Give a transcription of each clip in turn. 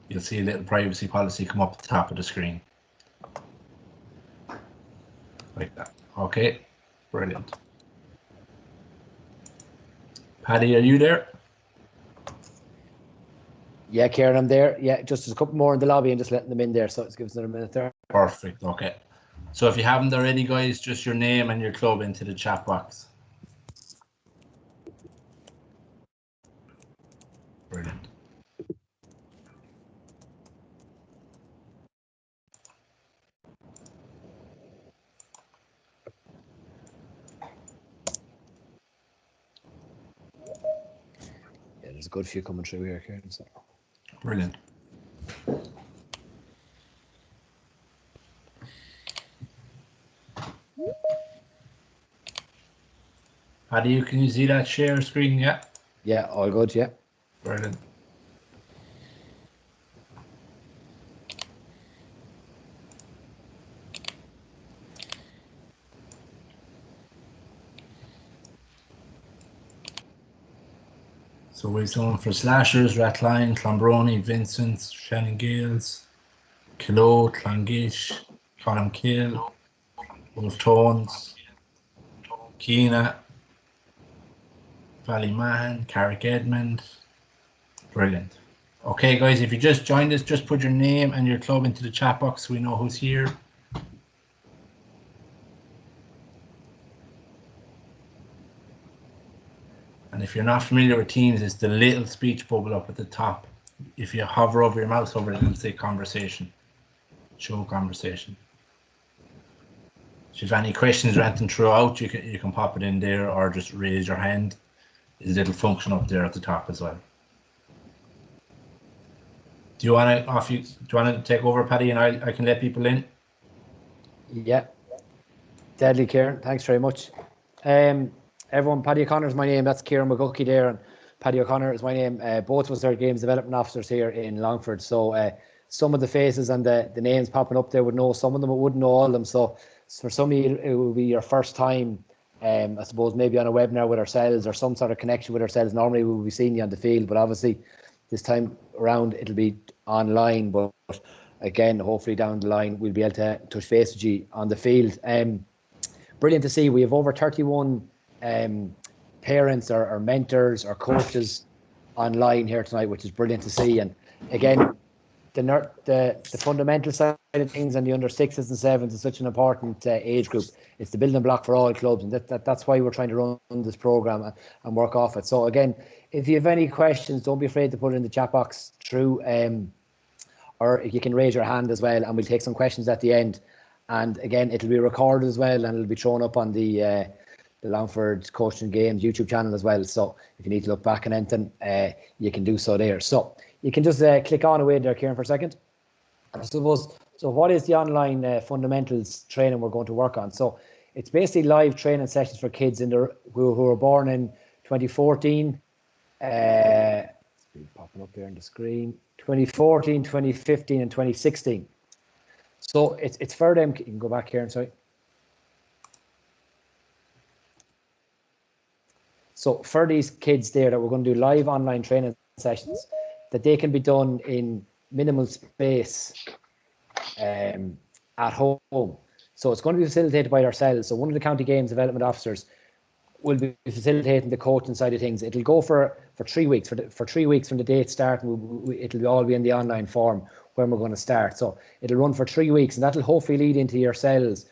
you'll see a little privacy policy come up at the top of the screen. Like that. Okay, brilliant. Paddy, are you there? Yeah, Kieran, I'm there. Yeah, just there's a couple more in the lobby and just letting them in there. So it gives another minute there. Perfect. Okay. So if you haven't already, guys, just your name and your club into the chat box. Brilliant. Yeah, there's a good few coming through here, Kieran. So. Brilliant. Paddy, can you see that share screen? Yeah. Yeah, all good. Yeah. Brilliant. So we've done for Slashers, Rathline, Clonbrony, Vincent's, Shannon Gales, Kilo, Clongish, Columkill, Wolf Tones, Keena, Ballymahan, Carrick Edmond. Brilliant. Okay, guys, if you just joined us, just put your name and your club into the chat box so we know who's here. And if you're not familiar with Teams, it's the little speech bubble up at the top. If you hover over your mouse over it, it'll say conversation. Show conversation. So if you have any questions or anything throughout, you can pop it in there or just raise your hand. There's a little function up there at the top as well. Do you want to take over, Paddy, and I can let people in? Yeah. Deadly, Kieran. Thanks very much. Everyone, Paddy O'Connor is my name. That's Kieran McGuckie there, and Paddy O'Connor is my name. Both of us are games development officers here in Longford. So some of the faces and the names popping up there would know some of them, but wouldn't know all of them. So for some of you, it will be your first time, I suppose, maybe on a webinar with ourselves or some sort of connection with ourselves. Normally we will be seeing you on the field, but obviously this time around it'll be online. But again, hopefully down the line we'll be able to touch base with you on the field. Brilliant to see. We have over 31 parents or mentors or coaches online here tonight, which is brilliant to see. And again, the fundamental side of things and the under 6s and 7s is such an important age group. It's the building block for all clubs, and that's why we're trying to run this program and work off it. So again, if you have any questions, don't be afraid to put it in the chat box through, or you can raise your hand as well, and we'll take some questions at the end. And again, it'll be recorded as well, and it'll be thrown up on the Longford Coaching Games YouTube channel as well. So if you need to look back and anything, you can do so there. So you can just click on away there, Kieran, for a second. I suppose, so what is the online fundamentals training we're going to work on? So it's basically live training sessions for kids who were born in 2014. It's popping up here on the screen. 2014, 2015, and 2016. So it's for them. You can go back here and sorry. So for these kids there that we're going to do live online training sessions, that they can be done in minimal space at home. So it's going to be facilitated by ourselves. So one of the county games development officers will be facilitating the coaching side of things. It'll go for 3 weeks. For 3 weeks from the date start, it'll all be in the online form when we're going to start. So it'll run for 3 weeks, and that'll hopefully lead into yourselves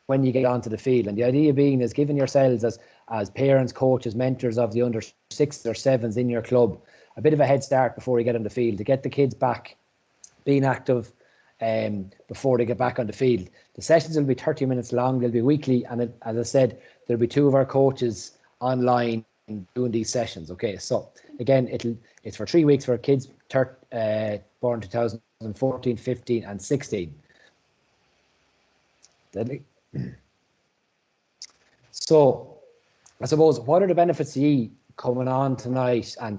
when you get onto the field. And the idea being is giving yourselves as parents, coaches, mentors of the under 6s or 7s in your club a bit of a head start before you get on the field, to get the kids back being active before they get back on the field. The sessions will be 30 minutes long. They'll be weekly, and as I said, there'll be 2 of our coaches online doing these sessions. Okay, so again, it's for 3 weeks for kids born 2014, 15, and 16. Deadly. So I suppose, what are the benefits to you coming on tonight and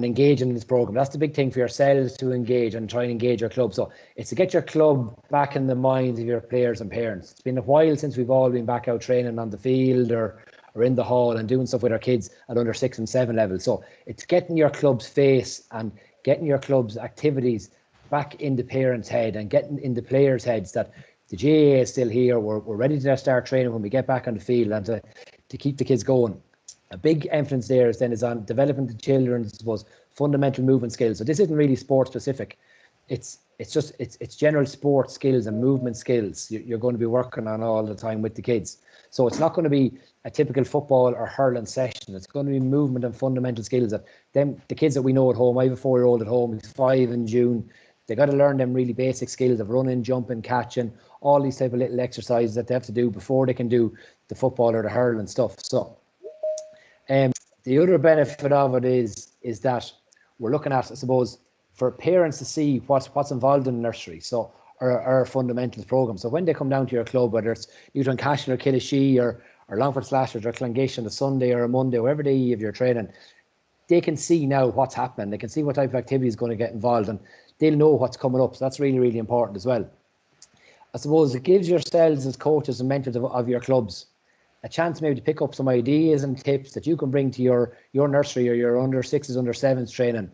engaging in this program? That's the big thing for yourselves, to engage and try and engage your club. So it's to get your club back in the minds of your players and parents. It's been a while since we've all been back out training on the field or in the hall and doing stuff with our kids at under 6 and 7 level. So it's getting your club's face and getting your club's activities back in the parents' head and getting in the players' heads that the GAA is still here. We're ready to start training when we get back on the field, and to keep the kids going. A big emphasis there is on developing the children's, I suppose, fundamental movement skills. So this isn't really sport specific. It's general sport skills and movement skills you're going to be working on all the time with the kids. So it's not going to be a typical football or hurling session. It's going to be movement and fundamental skills that the kids that we know at home. I have a 4-year-old at home. He's 5 in June. They got to learn them really basic skills of running, jumping, catching, all these type of little exercises that they have to do before they can do the football or the hurling stuff. So the other benefit of it is that we're looking at, I suppose, for parents to see what's involved in the nursery. So our fundamentals program. So when they come down to your club, whether it's Newton Castle or Killishy or Longford Slashers or Clongish on a Sunday or a Monday, wherever day of your training, they can see now what's happening. They can see what type of activity is going to get involved, and they'll know what's coming up. So that's really, really important as well. I suppose it gives yourselves as coaches and mentors of your clubs a chance maybe to pick up some ideas and tips that you can bring to your nursery or your under 6s, under 7s training,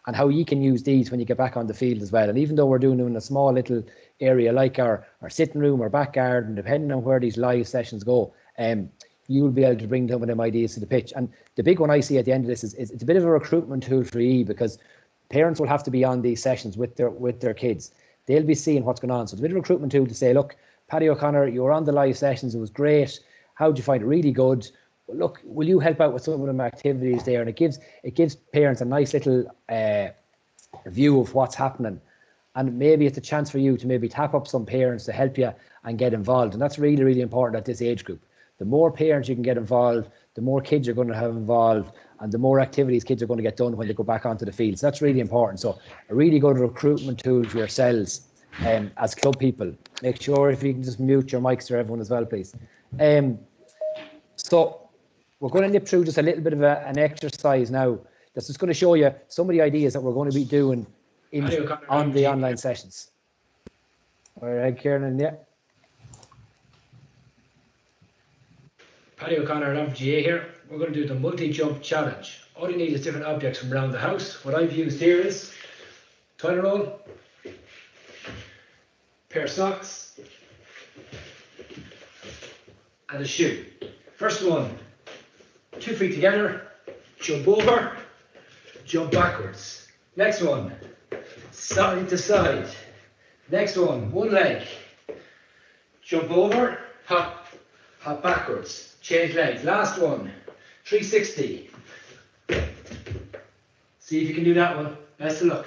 and how you can use these when you get back on the field as well. And even though we're doing them in a small little area like our sitting room or back garden, depending on where these live sessions go, you'll be able to bring some of them ideas to the pitch. And the big one I see at the end of this is it's a bit of a recruitment tool for EE, because parents will have to be on these sessions with their kids. They'll be seeing what's going on. So it's a bit of a recruitment tool to say, look, Paddy O'Connor, you were on the live sessions. It was great. How did you find it? Really good. Well, look, will you help out with some of them activities there? And it gives parents a nice little view of what's happening. And maybe it's a chance for you to maybe tap up some parents to help you and get involved. And that's really, really important at this age group. The more parents you can get involved, the more kids you're going to have involved, and the more activities kids are going to get done when they go back onto the field. So that's really important. So a really good recruitment tool for yourselves as club people. Make sure if you can just mute your mics to everyone as well, please. So we're going to nip through just a little bit of an exercise now. That's just going to show you some of the ideas that we're going to be doing on the online sessions. All right, Kieran, yeah. Paddy O'Connor, Longford GAA here. We're going to do the multi-jump challenge. All you need is different objects from around the house. What I've used here is toilet roll, pair of socks, and a shoe. First one, 2 feet together, jump over, jump backwards. Next one, side to side. Next one, one leg, jump over, hop, hop backwards, change legs. Last one, 360. See if you can do that one. Best of luck.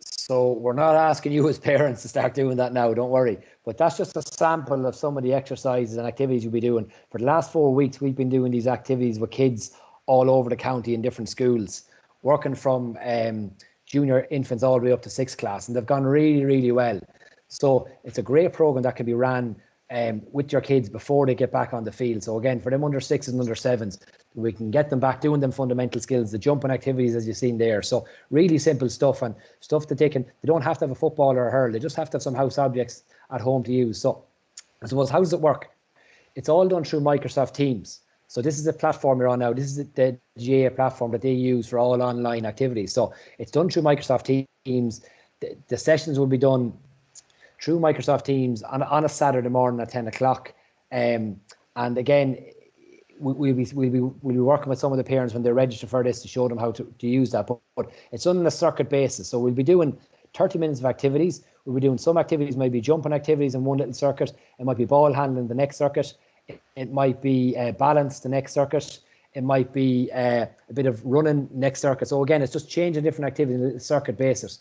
So we're not asking you as parents to start doing that now, don't worry. But that's just a sample of some of the exercises and activities you'll be doing. For the last 4 weeks, we've been doing these activities with kids all over the county in different schools, working from junior infants all the way up to 6th class, and they've gone really, really well. So it's a great program that can be ran with your kids before they get back on the field. So again, for them under 6s and under 7s, we can get them back doing them fundamental skills, the jumping activities as you've seen there. So really simple stuff, and stuff that they don't have to have a football or a hurl. They just have to have some house objects at home to use. So I suppose, how does it work? It's all done through Microsoft Teams. So this is the platform you're on now. This is the GAA platform that they use for all online activities. So it's done through Microsoft Teams. The sessions will be done through Microsoft Teams on a Saturday morning at 10 o'clock. And again, we'll be working with some of the parents when they register for this to show them how to use that. But it's on a circuit basis. So we'll be doing 30 minutes of activities. We'll be doing some activities, maybe jumping activities in one little circuit. It might be ball handling the next circuit. It might be balance the next circuit. It might be a bit of running next circuit. So again, it's just changing different activities on a circuit basis.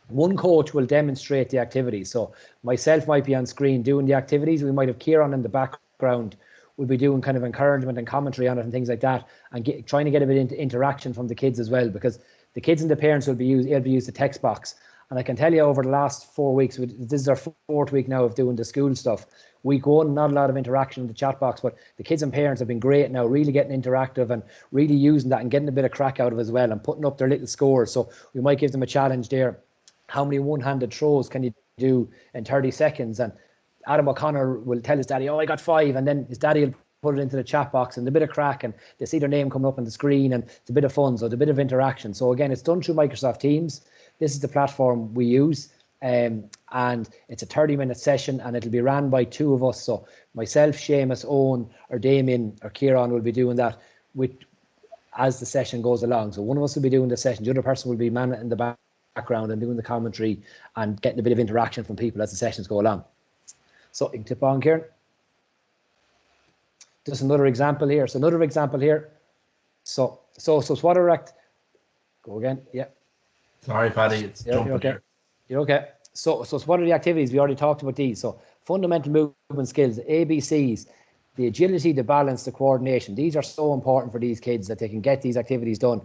One coach will demonstrate the activities. So myself might be on screen doing the activities. We might have Kieran in the background. We'll be doing kind of encouragement and commentary on it and things like that, and trying to get a bit into interaction from the kids as well, because the kids and the parents will be use the text box. And I can tell you, over the last 4 weeks, this is our 4th week now of doing the school stuff. Week 1, not a lot of interaction in the chat box, but the kids and parents have been great now, really getting interactive and really using that and getting a bit of crack out of it as well, and putting up their little scores. So we might give them a challenge there. How many one-handed throws can you do in 30 seconds? And Adam O'Connor will tell his daddy, oh, I got 5. And then his daddy will put it into the chat box and a bit of crack, and they see their name coming up on the screen, and it's a bit of fun, so it's a bit of interaction. So again, it's done through Microsoft Teams. This is the platform we use, and it's a 30-minute session, and it'll be ran by 2 of us. So myself, Seamus, Owen, or Damien, or Kieran will be doing that as the session goes along. So one of us will be doing the session, the other person will be manning in the background and doing the commentary and getting a bit of interaction from people as the sessions go along. So you can tip on, Kieran. Just another example here. So another example here. So what are go again? Yeah. Sorry, Paddy. It's jumping you're okay. here. You're okay. So what are the activities? We already talked about these. So fundamental movement skills, ABCs, the agility, the balance, the coordination. These are so important for these kids that they can get these activities done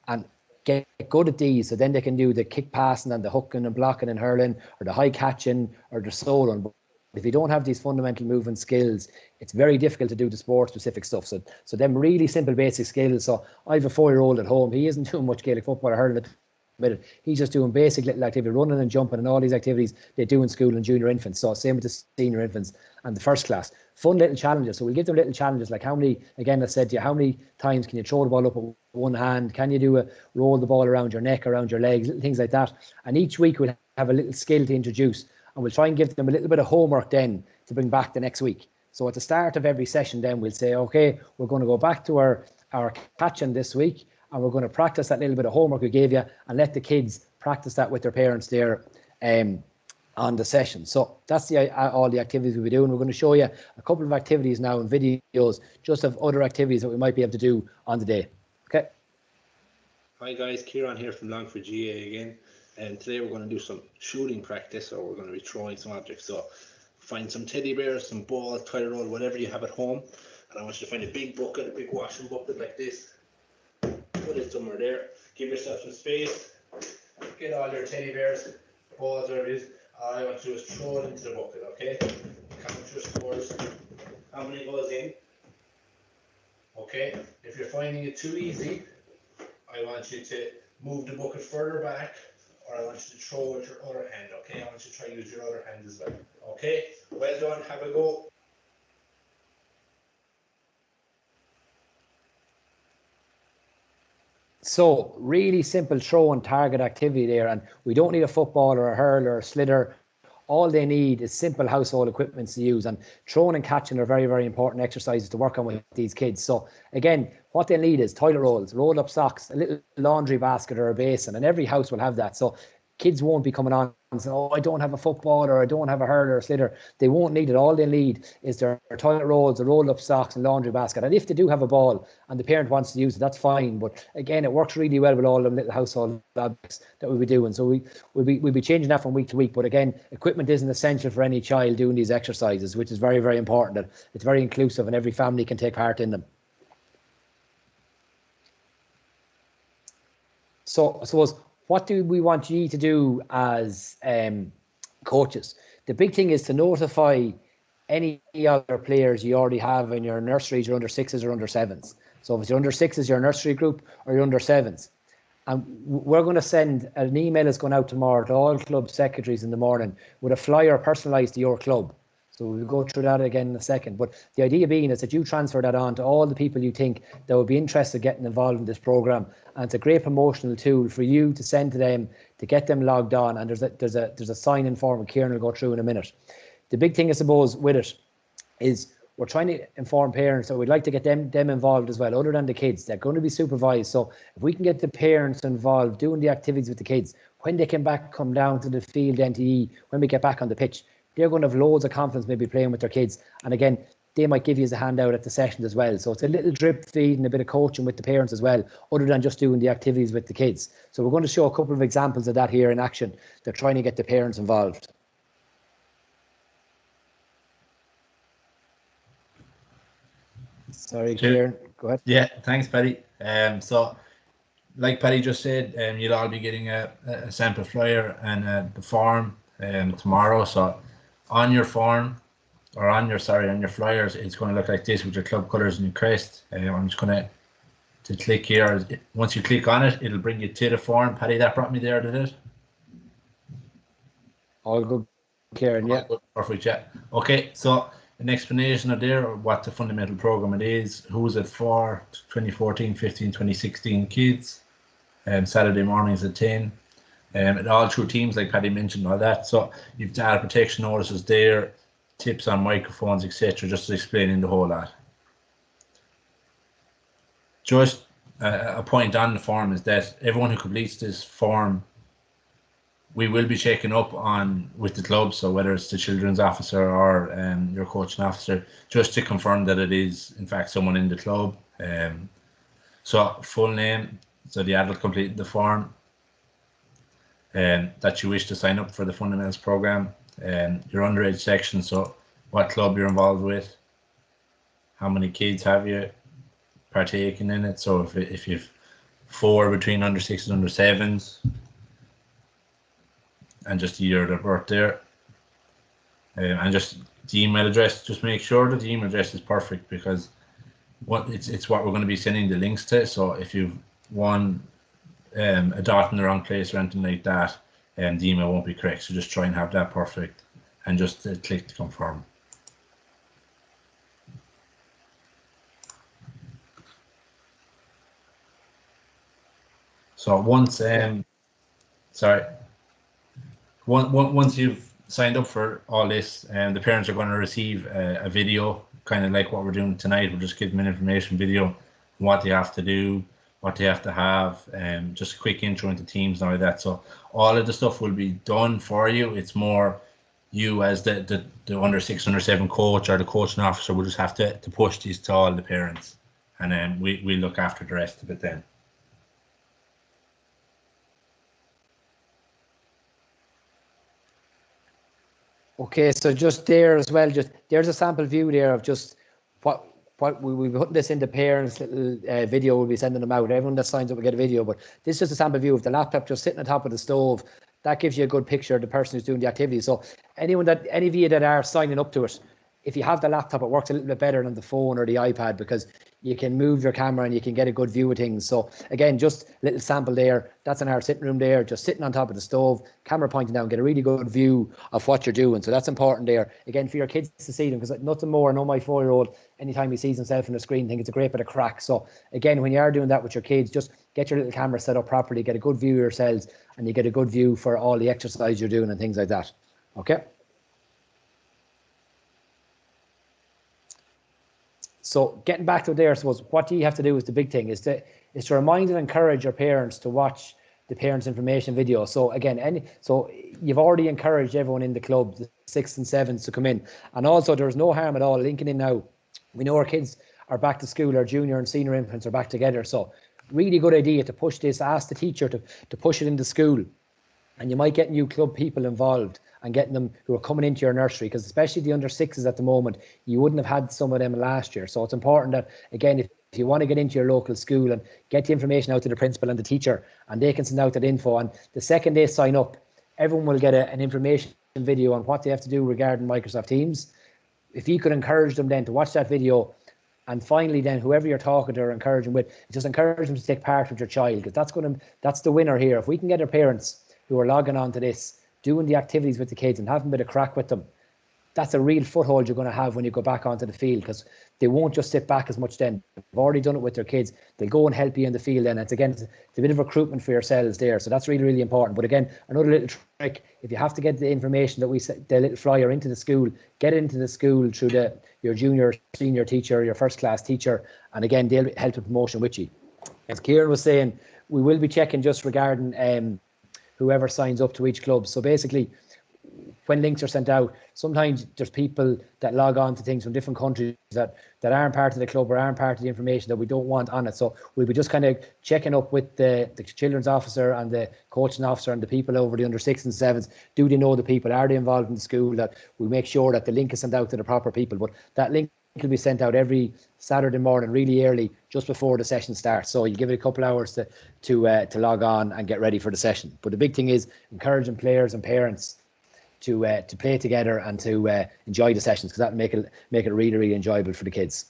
and get good at these. So then they can do the kick passing and the hooking and blocking and hurling, or the high catching or the soloing. But if you don't have these fundamental movement skills, it's very difficult to do the sport specific stuff. So them really simple basic skills. So I have a 4-year-old at home. He isn't doing much Gaelic football or hurling at the minute. He's just doing basic little activity, running and jumping and all these activities they do in school and junior infants. So same with the senior infants and the first class. Fun little challenges. So we'll give them little challenges, like how many, again, I said to you, how many times can you throw the ball up with one hand? Can you roll the ball around your neck, around your legs, little things like that. And each week we'll have a little skill to introduce, and we'll try and give them a little bit of homework then to bring back the next week. So at the start of every session then we'll say, okay, we're going to go back to our catching this week, and we're going to practice that little bit of homework we gave you, and let the kids practice that with their parents there on the session. So that's all the activities we'll be doing. We're going to show you a couple of activities now in videos, just of other activities that we might be able to do on the day. Okay. Hi guys, Kieran here from Longford GAA again, and today we're going to do some shooting practice, or we're going to be throwing some objects. So find some teddy bears, some balls, toilet roll, whatever you have at home, and I want you to find a big bucket, a big washing bucket like this. Put it somewhere there. Give yourself some space. Get all your teddy bears, balls, whatever it is. All I want to do is throw it into the bucket, okay? Count your scores. How many goes in? Okay. If you're finding it too easy, I want you to move the bucket further back, or I want you to throw with your other hand, okay? I want you to try to use your other hand as well. Okay? Well done. Have a go. So really simple throw and target activity there, and we don't need a football or a hurl or a sliotar. All they need is simple household equipment to use, and throwing and catching are very, very important exercises to work on with these kids. So again, what they need is toilet rolls, rolled up socks, a little laundry basket or a basin, and every house will have that. So kids won't be coming on and saying, oh, I don't have a football, or I don't have a hurl or a sliotar. They won't need it. All they need is their toilet rolls, the rolled up socks and laundry basket. And if they do have a ball and the parent wants to use it, that's fine. But again, it works really well with all them little household objects that we'll be doing. So we'll be changing that from week to week. But again, equipment isn't essential for any child doing these exercises, which is very, very important. That it's very inclusive and every family can take part in them. So I suppose, what do we want you to do as coaches? The big thing is to notify any other players you already have in your nurseries, your under 6s or under 7s. So if it's your under 6s, your nursery group, or your under 7s. And we're going to send an email that's going out tomorrow to all club secretaries in the morning with a flyer personalised to your club. So we'll go through that again in a second. But the idea being is that you transfer that on to all the people you think that would be interested in getting involved in this programme. And it's a great promotional tool for you to send to them, to get them logged on. And there's a sign-in form that Kieran will go through in a minute. The big thing, I suppose, with it is we're trying to inform parents that we'd like to get them involved as well, other than the kids. They're going to be supervised. So if we can get the parents involved doing the activities with the kids, when they come down to the field NTE, when we get back on the pitch, they're going to have loads of confidence maybe playing with their kids. And again, they might give you as a handout at the sessions as well. So it's a little drip feed and a bit of coaching with the parents as well, other than just doing the activities with the kids. So we're going to show a couple of examples of that here in action. They're trying to get the parents involved. Sorry, Kieran, go ahead. Yeah, thanks, Paddy. So, like Paddy just said, you'll all be getting a sample flyer and the form tomorrow. So, on your form, or on your flyers, it's going to look like this with your club colours and your crest. I'm just going to click here. Once you click on it, it'll bring you to the form. Paddy, that brought me there, did it? All good, Kieran. Yeah. Perfect. Yeah. Okay. So an explanation of there what the fundamental program it is, who's it for, 2014, 15, 2016 kids, Saturday mornings at 10. And all through teams like Paddy mentioned, all that. So you've data protection notices there, tips on microphones, etc., just explaining the whole lot. Just a point on the form is that everyone who completes this form, we will be checking up on with the club, so whether it's the children's officer or your coaching officer, just to confirm that it is in fact someone in the club. So full name, so the adult completing the form, that you wish to sign up for the fundamentals program, your underage section, so what club you're involved with, how many kids have you partaking in it, so if you've 4 between under 6s and under 7s, and just the year of their birth there, and just the email address. Just make sure that the email address is perfect, because it's what we're going to be sending the links to. So if you've a dot in the wrong place or anything like that, the email won't be correct. So just try and have that perfect, and just click to confirm. So once once you've signed up for all this, the parents are going to receive a video, kind of like what we're doing tonight. We'll just give them an information video, what they have to do, what they have to have, just a quick intro into teams and all that. So all of the stuff will be done for you. It's more you as the under 6, under 7 coach or the coaching officer will just have to push these to all the parents, and then we look after the rest of it then. Okay, so just there as well, just there's a sample view there of just what we'll be putting this into parents' little video. We'll be sending them out. Everyone that signs up will get a video, but this is just a sample view of the laptop just sitting on top of the stove. That gives you a good picture of the person who's doing the activity. So any of you that are signing up to it, if you have the laptop, it works a little bit better than the phone or the iPad, because you can move your camera and you can get a good view of things. So again, just a little sample there. That's in our sitting room there, just sitting on top of the stove, camera pointing down, get a really good view of what you're doing. So that's important there. Again, for your kids to see them, because nothing more, I know my 4-year-old, anytime he sees himself on the screen, think it's a great bit of crack. So again, when you are doing that with your kids, just get your little camera set up properly, get a good view of yourselves, and you get a good view for all the exercise you're doing and things like that. Okay. So getting back to there, I suppose, what do you have to do is the big thing, is to remind and encourage your parents to watch the parents' information video. So again, so you've already encouraged everyone in the club, the 6s and 7s, to come in. And also there's no harm at all linking in now. We know our kids are back to school, our junior and senior infants are back together. So really good idea to push this, ask the teacher to push it into school. And you might get new club people involved and getting them who are coming into your nursery, because especially the under 6s at the moment, you wouldn't have had some of them last year. So it's important that, again, if you want to get into your local school, and get the information out to the principal and the teacher, and they can send out that info. And the second they sign up, everyone will get an information video on what they have to do regarding Microsoft Teams. If you could encourage them then to watch that video, and finally then whoever you're talking to or encouraging with, just encourage them to take part with your child, because that's the winner here. If we can get our parents who are logging on to this, doing the activities with the kids and having a bit of crack with them, that's a real foothold you're going to have when you go back onto the field, because they won't just sit back as much then. They've already done it with their kids. They'll go and help you in the field then. It's a bit of recruitment for yourselves there. So that's really, really important. But again, another little trick, if you have to get the information that the little flyer into the school, get it into the school through your junior, senior teacher, your first class teacher. And again, they'll help with promotion with you. As Kieran was saying, we will be checking just regarding whoever signs up to each club. So basically, when links are sent out, sometimes there's people that log on to things from different countries that aren't part of the club or aren't part of the information that we don't want on it. So we'll be just kind of checking up with the children's officer and the coaching officer and the people over the under 6s and 7s. Do they know the people? Are they involved in the school? That we make sure that the link is sent out to the proper people. But that link will be sent out every Saturday morning, really early, just before the session starts. So you give it a couple hours to log on and get ready for the session. But the big thing is encouraging players and parents to play together and to enjoy the sessions, because that will make it really, really enjoyable for the kids.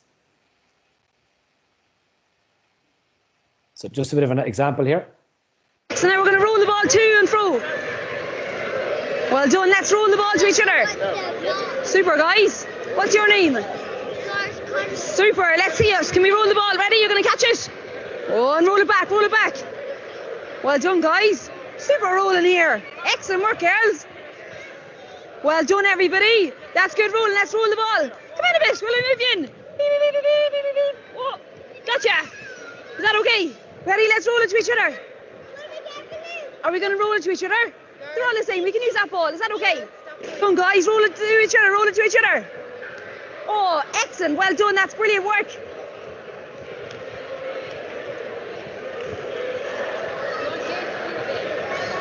So just a bit of an example here. So now we're going to roll the ball to and fro. Well done. Let's roll the ball to each other. Super, guys. What's your name? Super. Let's see it. Can we roll the ball? Ready? You're going to catch it? Oh, and roll it back. Roll it back. Well done, guys. Super rolling here. Excellent work, girls. Well done, everybody. That's good rolling. Let's roll the ball. Come in a bit. Will I move you in? Beep, beep, beep, beep, beep, beep, beep. Oh, gotcha. Is that okay? Ready? Let's roll it to each other. Are we going to roll it to each other? They're all the same. We can use that ball. Is that okay? Come on, guys. Roll it to each other. Roll it to each other. Oh, excellent. Well done. That's brilliant work.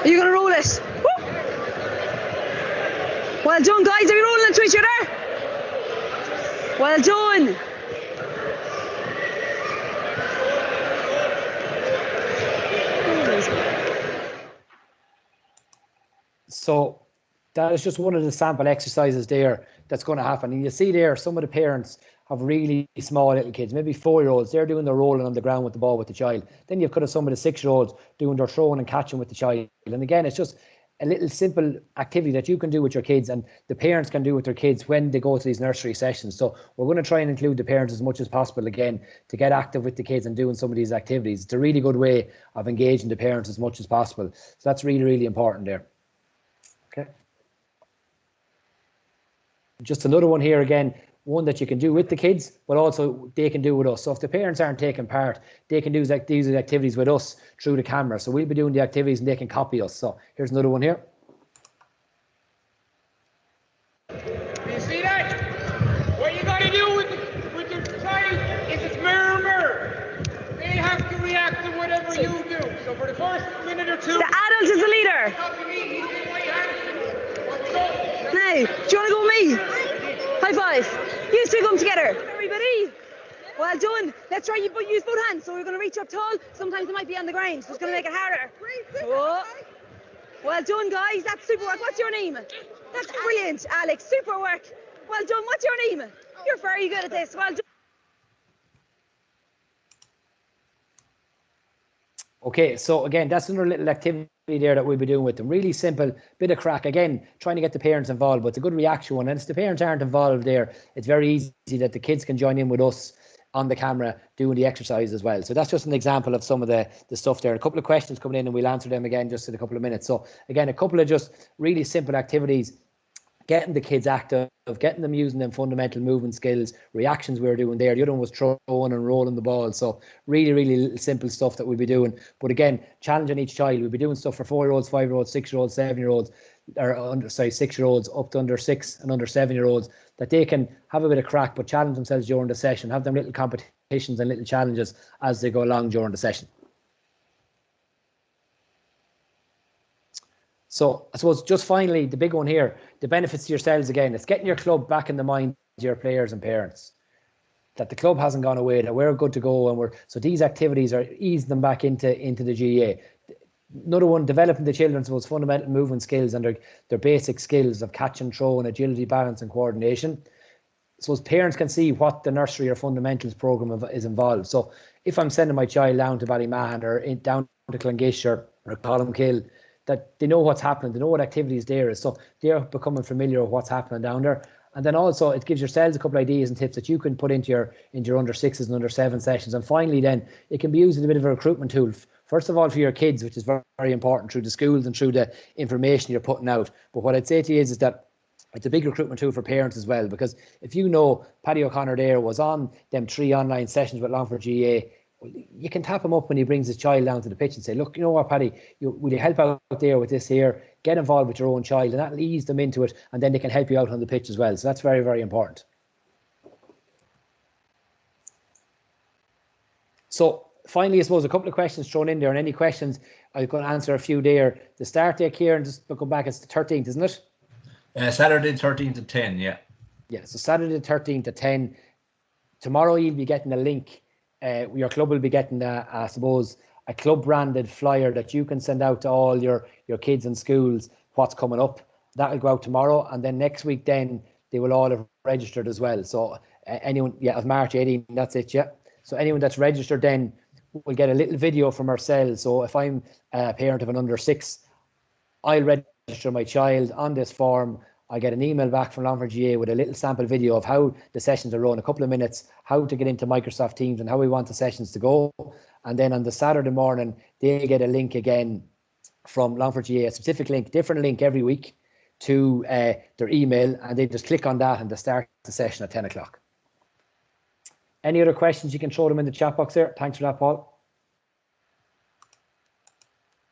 Are you going to roll it? Woo. Well done, guys. Are we rolling it to each other? Well done. So that is just one of the sample exercises there that's going to happen. And you see there, some of the parents have really small little kids, maybe 4-year-olds. They're doing their rolling on the ground with the ball with the child. Then you've got some of the 6-year-olds doing their throwing and catching with the child. And again, it's just a little simple activity that you can do with your kids and the parents can do with their kids when they go to these nursery sessions. So we're going to try and include the parents as much as possible again to get active with the kids and doing some of these activities. It's a really good way of engaging the parents as much as possible. So that's really, really important there. Okay. Just another one here again, one that you can do with the kids, but also they can do with us. So if the parents aren't taking part, they can do these activities with us through the camera. So we'll be doing the activities and they can copy us. So here's another one here. You see that? What you got to do with your child is it's mirror. They have to react to whatever you do. So for the first minute or two, the adult is the leader. Now, do you want to go with me? High five. You two come together. Everybody. Well done. Let's try use both hands. So we're going to reach up tall. Sometimes it might be on the ground. So it's going to make it harder. Oh. Well done, guys. That's super work. What's your name? That's brilliant, Alex. Super work. Well done. What's your name? You're very good at this. Well done. Okay, so again, that's another little activity there that we'll be doing with them. Really simple, bit of crack. Again, trying to get the parents involved, but it's a good reaction one. And if the parents aren't involved there, it's very easy that the kids can join in with us on the camera doing the exercise as well. So that's just an example of some of the stuff there. A couple of questions coming in and we'll answer them again just in a couple of minutes. So again, a couple of just really simple activities, getting the kids active, getting them using them fundamental movement skills, reactions we were doing there. The other one was throwing and rolling the ball. So really, really little simple stuff that we'll be doing. But again, challenging each child. We'll be doing stuff for 4-year-olds, 5-year-olds, 6-year-olds, 7-year-olds, or 6-year-olds up to under 6 and under 7-year-olds, that they can have a bit of crack, but challenge themselves during the session, have them little competitions and little challenges as they go along during the session. So I suppose just finally, the big one here, the benefits to yourselves again, it's getting your club back in the mind of your players and parents, that the club hasn't gone away, that we're good to go, and so these activities are easing them back into the GAA. Another one, developing the children's most fundamental movement skills and their basic skills of catch and throw and agility, balance and coordination. So as parents can see what the nursery or fundamentals program is involved. So if I'm sending my child down to Ballymahan or down to Clongish or Columkill, that they know what's happening, they know what activities there is. So they're becoming familiar with what's happening down there. And then also it gives yourselves a couple of ideas and tips that you can put into your under 6s and under 7 sessions. And finally then it can be used as a bit of a recruitment tool. First of all for your kids, which is very, very important through the schools and through the information you're putting out. But what I'd say to you is that it's a big recruitment tool for parents as well, because if you know Paddy O'Connor there was on them 3 online sessions with Longford GAA, you can tap him up when he brings his child down to the pitch and say, look, you know what, Paddy, will you help out there with this here? Get involved with your own child, and that'll ease them into it, and then they can help you out on the pitch as well. So that's very, very important. So finally, I suppose a couple of questions thrown in there, and any questions, I'm going to answer a few there. The start date, Kieran, just come back, it's the 13th, isn't it? Saturday 13th to 10, yeah. Yeah, so Saturday 13th to 10. Tomorrow you'll be getting a link. Your club will be getting, I suppose, a club branded flyer that you can send out to all your kids in schools what's coming up. That will go out tomorrow, and then next week then they will all have registered as well. So anyone, of March 18, that's it, yeah. So anyone that's registered then will get a little video from ourselves. So if I'm a parent of an under 6, I'll register register my child on this form, I get an email back from Longford GAA with a little sample video of how the sessions are run, a couple of minutes, how to get into Microsoft Teams and how we want the sessions to go. And then on the Saturday morning, they get a link again from Longford GAA, a specific link, different link every week to their email, and they just click on that and they start the session at 10 o'clock. Any other questions, you can throw them in the chat box there. Thanks for that, Paul.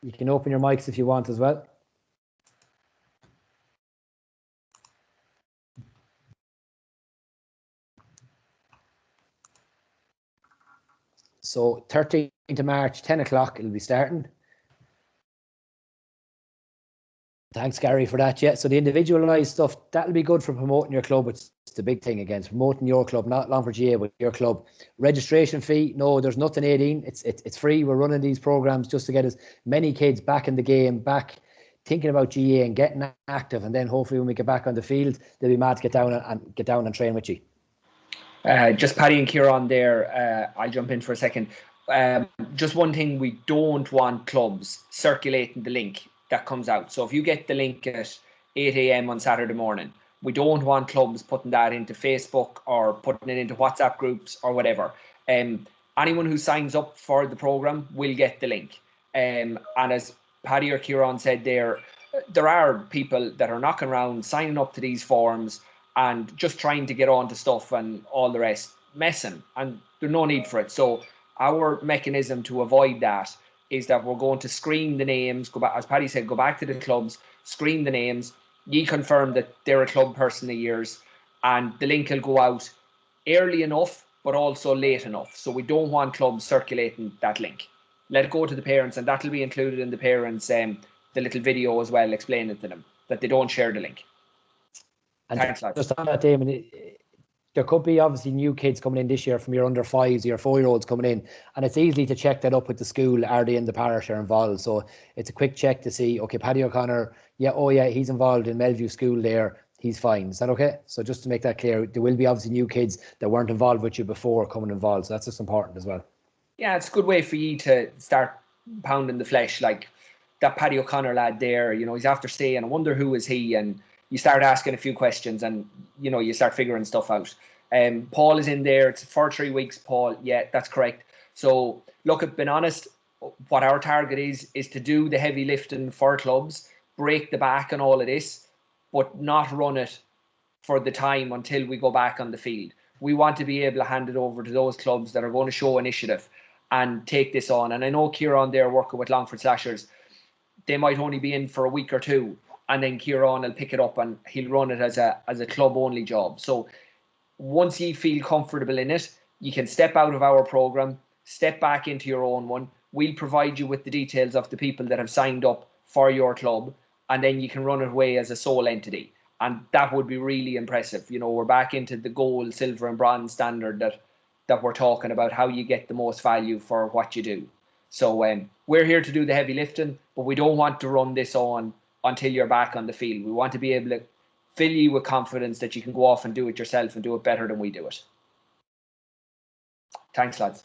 You can open your mics if you want as well. So 13th of March, 10 o'clock, it'll be starting. Thanks, Gary, for that. Yeah, so the individualised stuff, that'll be good for promoting your club. It's the big thing again, it's promoting your club, not Longford GAA, but your club. Registration fee, no, there's nothing 18. It's free. We're running these programs just to get as many kids back in the game, back thinking about GAA and getting active. And then hopefully when we get back on the field, they'll be mad to get down and train with you. Just Paddy and Kieran there, I'll jump in for a second. Just one thing, we don't want clubs circulating the link that comes out. So if you get the link at 8 a.m. on Saturday morning, we don't want clubs putting that into Facebook or putting it into WhatsApp groups or whatever. Anyone who signs up for the program will get the link. And as Paddy or Kieran said there are people that are knocking around, signing up to these forums and just trying to get on to stuff and all the rest, messing, and there's no need for it. So our mechanism to avoid that is that we're going to screen the names, go back, as Paddy said, go back to the clubs, screen the names, ye confirm that they're a club person of yours, and the link will go out early enough, but also late enough. So we don't want clubs circulating that link. Let it go to the parents, and that'll be included in the parents' the little video as well, explaining to them that they don't share the link. And thanks, lads. Just on that, Damon, there could be obviously new kids coming in this year from your under 5s, your 4-year-olds coming in, and it's easy to check that up with the school. Are they in the parish or involved? So it's a quick check to see, okay, Paddy O'Connor, yeah, he's involved in Melview School there, he's fine. Is that okay? So just to make that clear, there will be obviously new kids that weren't involved with you before coming involved. So that's just important as well. Yeah, it's a good way for you to start pounding the flesh, like that Paddy O'Connor lad there, he's after saying, I wonder who is he, and you start asking a few questions and, you start figuring stuff out. Paul is in there. It's for 3 weeks, Paul. Yeah, that's correct. So, look, I've been honest, what our target is to do the heavy lifting for clubs, break the back and all of this, but not run it for the time until we go back on the field. We want to be able to hand it over to those clubs that are going to show initiative and take this on. And I know Kieran there working with Longford Slashers, they might only be in for a week or two, and then Kieran will pick it up and he'll run it as a club only job. So once you feel comfortable in it, you can step out of our program, step back into your own one. We'll provide you with the details of the people that have signed up for your club, and then you can run it away as a sole entity. And that would be really impressive. We're back into the gold, silver and bronze standard that we're talking about, how you get the most value for what you do. So we're here to do the heavy lifting, but we don't want to run this on until you're back on the field. We want to be able to fill you with confidence that you can go off and do it yourself and do it better than we do it. Thanks, lads.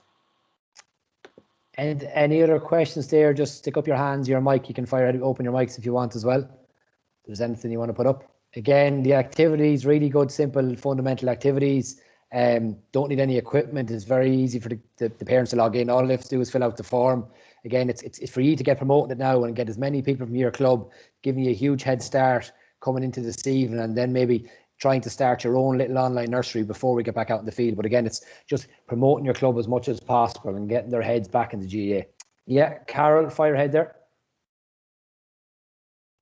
And any other questions there? Just stick up your hands, your mic. You can open your mics if you want as well. If there's anything you want to put up. Again, the activities, really good, simple, fundamental activities. Don't need any equipment. It's very easy for the parents to log in. All they have to do is fill out the form. Again, it's for you to get promoted now and get as many people from your club, giving you a huge head start coming into this evening, and then maybe trying to start your own little online nursery before we get back out in the field. But again, it's just promoting your club as much as possible and getting their heads back in the GAA. Yeah, Carol, fire ahead there.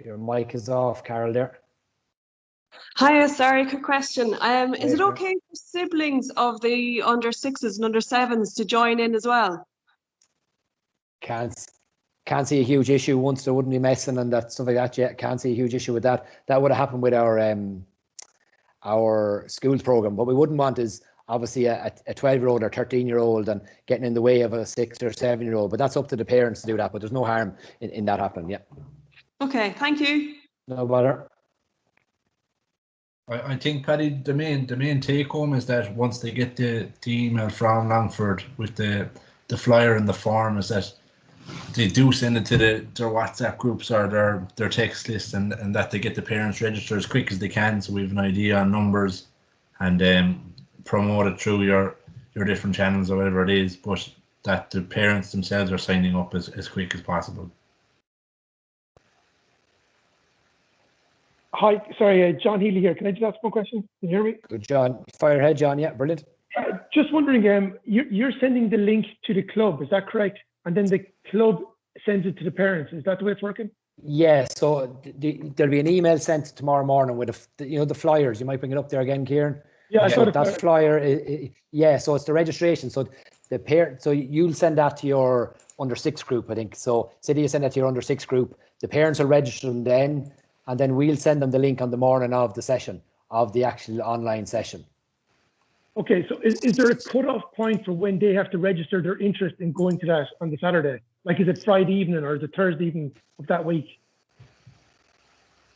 Your mic is off, Carol there. Hiya, sorry, quick question. Is it okay for siblings of the under 6s and under 7s to join in as well? Can't see a huge issue once there wouldn't be messing and that stuff like that yet. Can't see a huge issue with that. That would have happened with our schools program. What we wouldn't want is obviously a 12-year-old or 13-year-old and getting in the way of a 6 or 7-year-old. But that's up to the parents to do that. But there's no harm in that happening. Yeah. Okay, thank you. No bother. I think, Paddy, the main take home is that once they get the email from Longford with the flyer and the form, is that they do send it to their WhatsApp groups or their text list, and that they get the parents registered as quick as they can, so we have an idea on numbers, and promote it through your different channels or whatever it is, but that the parents themselves are signing up as quick as possible. Hi, sorry, John Healy here. Can I just ask one question? Can you hear me? Good, John. Fire ahead, John. Yeah, brilliant. Just wondering, you're sending the link to the club, is that correct? And then the club sends it to the parents. Is that the way it's working? Yeah, so there'll be an email sent tomorrow morning with the flyers. You might bring it up there again, Kieran. Yeah, so that flyer. Yeah, so it's the registration. So the parent. So you'll send that to your under 6 group, I think. So say you send that to your under 6 group. The parents will register them then, and then we'll send them the link on the morning of the session, of the actual online session. Okay, so is there a cut-off point for when they have to register their interest in going to that on the Saturday? Like, is it Friday evening or is it Thursday evening of that week?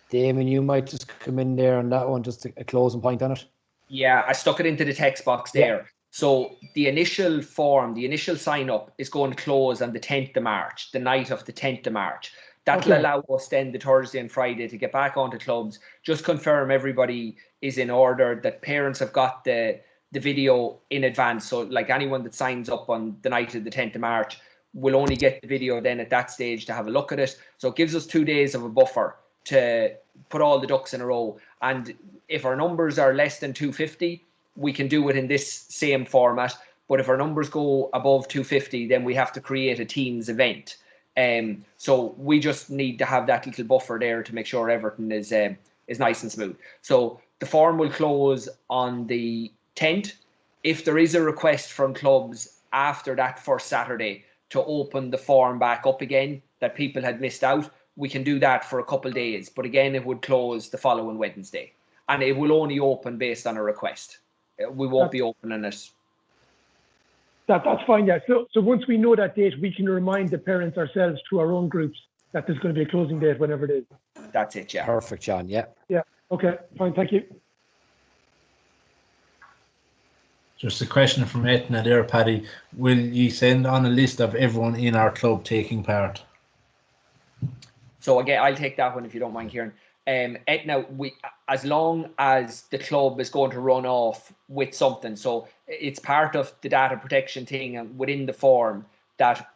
Damon, you might just come in there on that one, just a closing point on it. Yeah, I stuck it into the text box there. Yeah. So the initial form, the initial sign up is going to close on the 10th of March, the night of the 10th of March. That'll allow us then the Thursday and Friday to get back onto clubs, just confirm everybody is in order, that parents have got the video in advance. So like anyone that signs up on the night of the 10th of March will only get the video then at that stage to have a look at it. So it gives us 2 days of a buffer to put all the ducks in a row. And if our numbers are less than 250, we can do it in this same format. But if our numbers go above 250, then we have to create a Teams event. So we just need to have that little buffer there to make sure everything is nice and smooth. So the form will close on the 10th. If there is a request from clubs after that first Saturday to open the form back up again that people had missed out, we can do that for a couple of days. But again, it would close the following Wednesday, and it will only open based on a request. We won't be opening it. That's fine, yeah. So once we know that date, we can remind the parents ourselves through our own groups that there's going to be a closing date whenever it is. That's it, yeah. Perfect, John. Yeah. Yeah. Okay. Fine. Thank you. Just a question from Etna there, Paddy. Will you send on a list of everyone in our club taking part? So again, I'll take that one if you don't mind, Kieran. Etna, as long as the club is going to run off with something, so it's part of the data protection thing and within the form that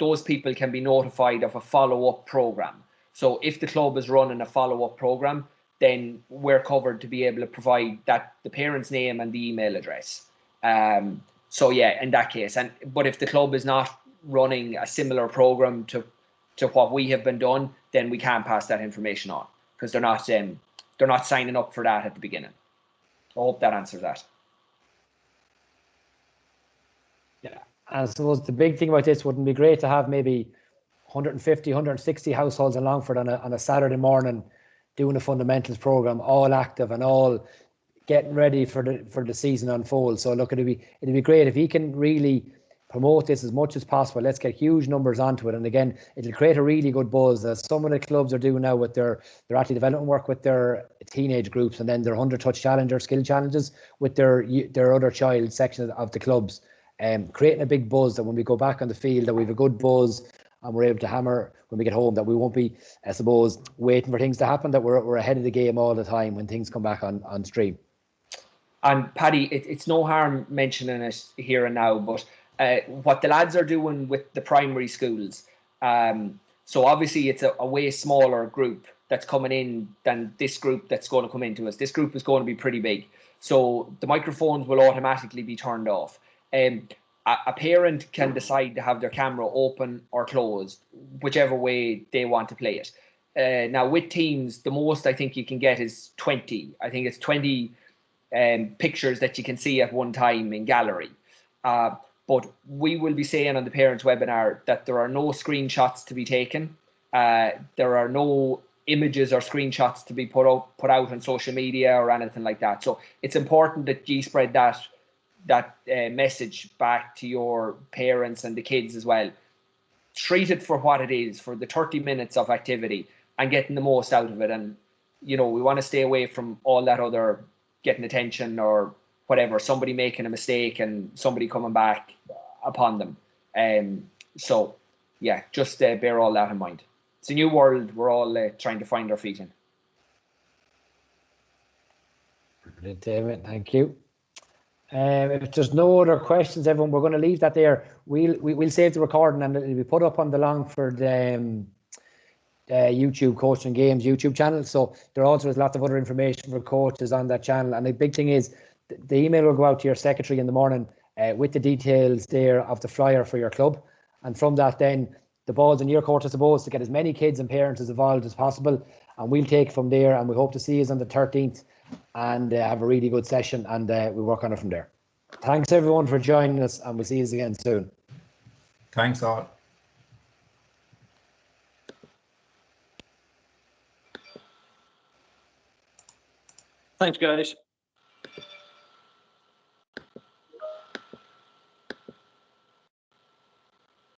those people can be notified of a follow-up program. So if the club is running a follow-up program, then we're covered to be able to provide that the parent's name and the email address. So yeah, in that case, but if the club is not running a similar program to what we have been done, then we can't pass that information on because they're not signing up for that at the beginning. I hope that answers that. Yeah, and I suppose the big thing about this wouldn't be great to have maybe 150, 160 households in Longford on a Saturday morning doing a fundamentals program, all active and all getting ready for the season unfold. So look, it'd be great if he can really promote this as much as possible. Let's get huge numbers onto it, and again, it'll create a really good buzz, as some of the clubs are doing now with their athlete development work with their teenage groups, and then their 100-touch challenge or skill challenges with their other child section of the clubs, creating a big buzz that when we go back on the field that we have a good buzz and we're able to hammer when we get home, that we won't be, I suppose, waiting for things to happen, that we're ahead of the game all the time when things come back on stream. And Paddy, it's no harm mentioning it here and now, but what the lads are doing with the primary schools, so obviously it's a way smaller group that's coming in than this group that's going to come into us. This group is going to be pretty big, so the microphones will automatically be turned off. A parent can decide to have their camera open or closed, whichever way they want to play it. Now with Teams, the most I think you can get is 20. I think it's 20 pictures that you can see at one time in gallery. But we will be saying on the parents' webinar that there are no screenshots to be taken. There are no images or screenshots to be put out on social media or anything like that. So it's important that you spread that message back to your parents and the kids as well. Treat it for what it is, for the 30 minutes of activity and getting the most out of it. And, we want to stay away from all that other getting attention or whatever, somebody making a mistake and somebody coming back upon them. So yeah, just bear all that in mind. It's a new world. We're all trying to find our feet in. Brilliant, David. Thank you. If there's no other questions, everyone, we're going to leave that there. We'll save the recording and it'll be put up on the Longford YouTube Coaching Games YouTube channel. So there also is lots of other information for coaches on that channel. And the big thing is the email will go out to your secretary in the morning with the details there of the flyer for your club. And from that, then the ball's in your court, I suppose, to get as many kids and parents as involved as possible. And we'll take it from there. And we hope to see you on the 13th and have a really good session. And we'll work on it from there. Thanks, everyone, for joining us. And we'll see you again soon. Thanks all. Thanks, guys.